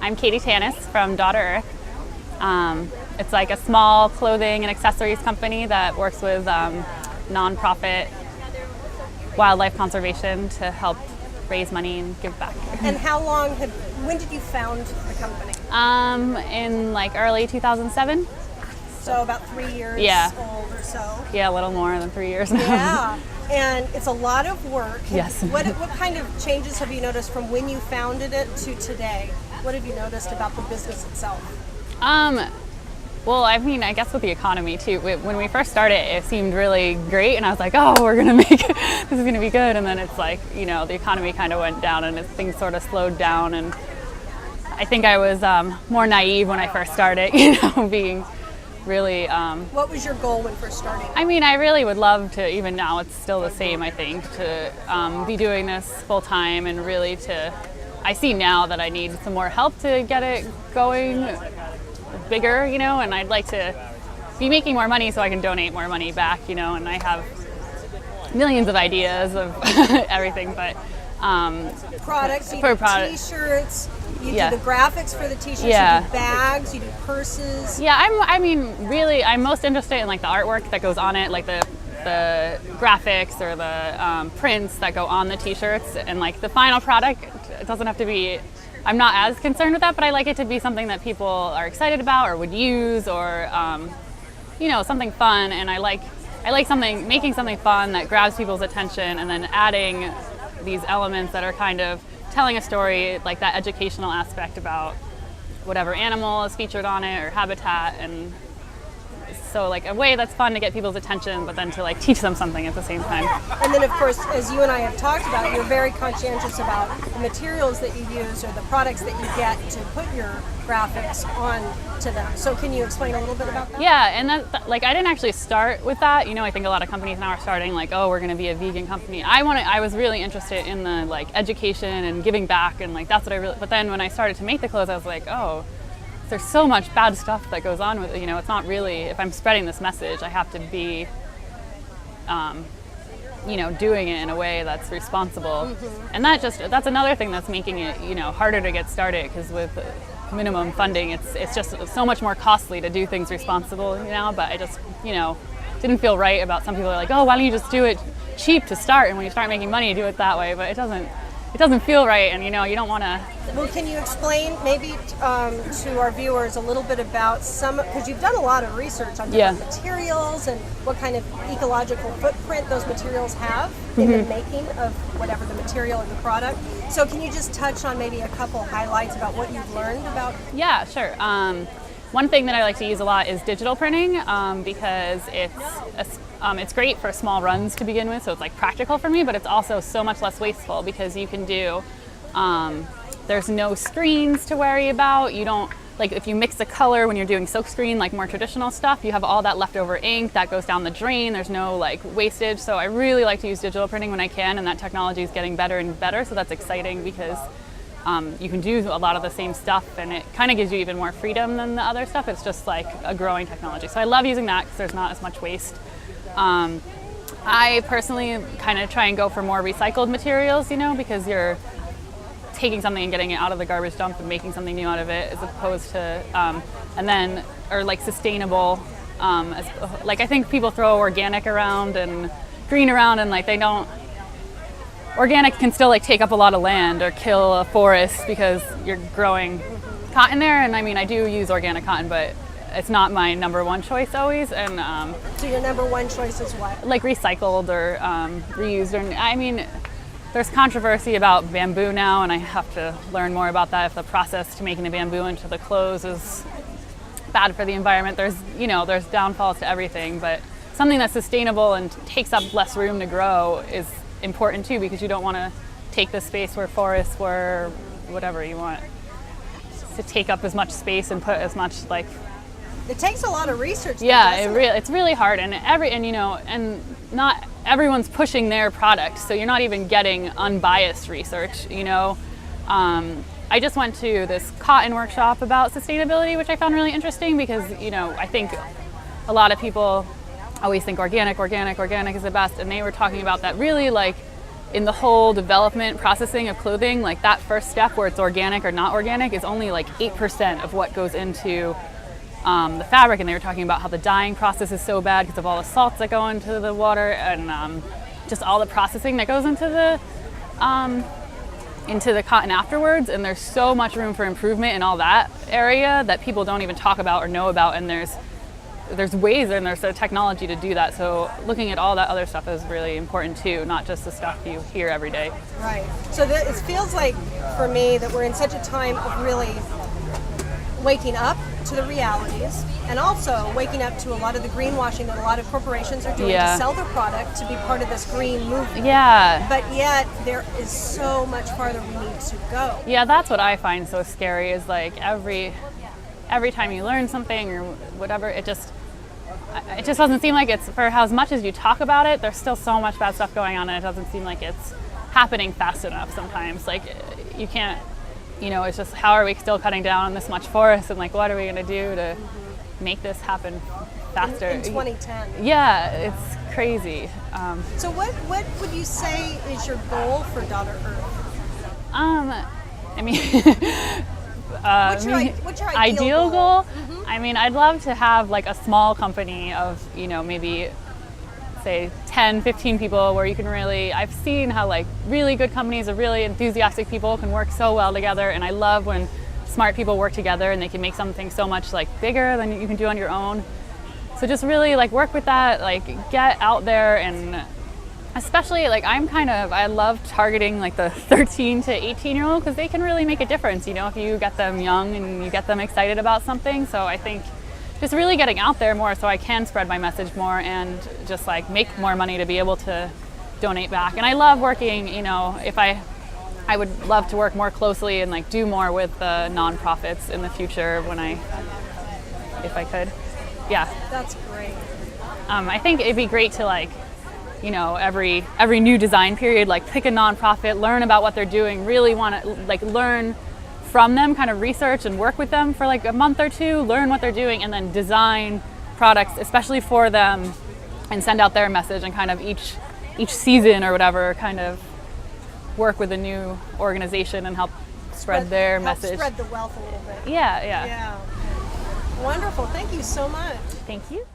I'm Katy Tanis from Daughter Earth. It's like a small clothing and accessories company that works with nonprofit wildlife conservation to help raise money and give back. And when did you found the company? In like early 2007. So about 3 years old or so. Yeah, a little more than 3 years now. Yeah, and it's a lot of work. Yes. What kind of changes have you noticed from when you founded it to today? What have you noticed about the business itself? Well, I mean, I guess with the economy too. When we first started, it seemed really great, and I was like, "Oh, we're gonna make it. This is gonna be good." And then it's like, the economy kind of went down, and things sort of slowed down. And I think I was more naive when I first started, being really. What was your goal when first starting? I mean, I really would love to. Even now, it's still the same. I think to be doing this full time and really to. I see now that I need some more help to get it going bigger, and I'd like to be making more money so I can donate more money back, and I have millions of ideas of everything, but products, you do t-shirts, you do the graphics for the t-shirts, you do bags, you do purses. Yeah, I'm most interested in like the artwork that goes on it, like the graphics or the prints that go on the t-shirts, and like the final product, it doesn't have to be. I'm not as concerned with that, but I like it to be something that people are excited about or would use, or something fun. And I like making something fun that grabs people's attention, and then adding these elements that are kind of telling a story, like that educational aspect about whatever animal is featured on it or habitat, and so like a way that's fun to get people's attention, but then to like teach them something at the same time. And then of course, as you and I have talked about, you're very conscientious about the materials that you use or the products that you get to put your graphics on to them. So can you explain a little bit about that? Yeah, and that like I didn't actually start with that. I think a lot of companies now are starting like, oh, we're going to be a vegan company. I was really interested in the like education and giving back, and like that's what I really. But then when I started to make the clothes, I was like, oh. There's so much bad stuff that goes on with it. It's not really, if I'm spreading this message, I have to be, doing it in a way that's responsible. Mm-hmm. And that's another thing that's making it, harder to get started, because with minimum funding, it's just so much more costly to do things responsible, but I just, didn't feel right about some people are like, oh, why don't you just do it cheap to start, and when you start making money, do it that way, but it doesn't feel right, and you don't want to. Well, can you explain maybe to our viewers a little bit about because you've done a lot of research on different materials and what kind of ecological footprint those materials have in the making of whatever the material and the product. So can you just touch on maybe a couple highlights about what you've learned about? Yeah, sure. One thing that I like to use a lot is digital printing, because it's great for small runs to begin with, so it's like practical for me, but it's also so much less wasteful because you can do, there's no screens to worry about. You don't, like if you mix a color when you're doing silkscreen, like more traditional stuff, you have all that leftover ink that goes down the drain. There's no like wastage. So I really like to use digital printing when I can, and that technology is getting better and better. So that's exciting because you can do a lot of the same stuff, and it kind of gives you even more freedom than the other stuff. It's just like a growing technology. So I love using that because there's not as much waste. I personally kind of try and go for more recycled materials, because you're taking something and getting it out of the garbage dump and making something new out of it, as opposed to, or like sustainable. Like I think people throw organic around and green around, and like they don't. Organic can still like take up a lot of land or kill a forest because you're growing cotton there. And I mean, I do use organic cotton, but it's not my number one choice always. And so your number one choice is what? Like recycled or reused. Or I mean, there's controversy about bamboo now, and I have to learn more about that. If the process to making the bamboo into the clothes is bad for the environment, there's downfalls to everything. But something that's sustainable and takes up less room to grow is important too, because you don't want to take the space where forests were, whatever you want to take up as much space and put as much like. It takes a lot of research. It's really hard, and not everyone's pushing their product, so you're not even getting unbiased research. I just went to this cotton workshop about sustainability, which I found really interesting because I think a lot of people always think organic is the best, and they were talking about that really like in the whole development processing of clothing, like that first step where it's organic or not organic is only like 8% of what goes into the fabric. And they were talking about how the dyeing process is so bad because of all the salts that go into the water, and just all the processing that goes into the cotton afterwards. And there's so much room for improvement in all that area that people don't even talk about or know about. And there's ways and there's a technology to do that. So looking at all that other stuff is really important too, not just the stuff you hear every day. Right. So it feels like for me that we're in such a time of really waking up to the realities, and also waking up to a lot of the greenwashing that a lot of corporations are doing to sell their product to be part of this green movement. Yeah. But yet there is so much farther we need to go. Yeah, that's what I find so scary is like every time you learn something or whatever, it just doesn't seem like it's, for as much as you talk about it, there's still so much bad stuff going on, and it doesn't seem like it's happening fast enough sometimes. Like you can't, it's just, how are we still cutting down this much forest, and like what are we going to do to make this happen faster? In 2010. Yeah, it's crazy. So what would you say is your goal for Daughter Earth? I mean, what's your ideal goal? Mm-hmm. I mean, I'd love to have like a small company of, maybe say 10, 15 people where you can really, I've seen how like really good companies of really enthusiastic people can work so well together. And I love when smart people work together and they can make something so much like bigger than you can do on your own. So just really like work with that, like get out there, and especially like I love targeting like the 13 to 18-year-old because they can really make a difference, if you get them young and you get them excited about something. So I think just really getting out there more so I can spread my message more and just like make more money to be able to donate back. And I love working, if I would love to work more closely and like do more with the nonprofits in the future if I could. Yeah. That's great. I think it'd be great to like, every new design period, like pick a nonprofit, learn about what they're doing, really want to like learn from them, kind of research and work with them for like a month or two, learn what they're doing, and then design products especially for them and send out their message, and kind of each season or whatever kind of work with a new organization and help spread their message. Spread the wealth a little bit. Yeah. Yeah. Wonderful. Thank you so much. Thank you.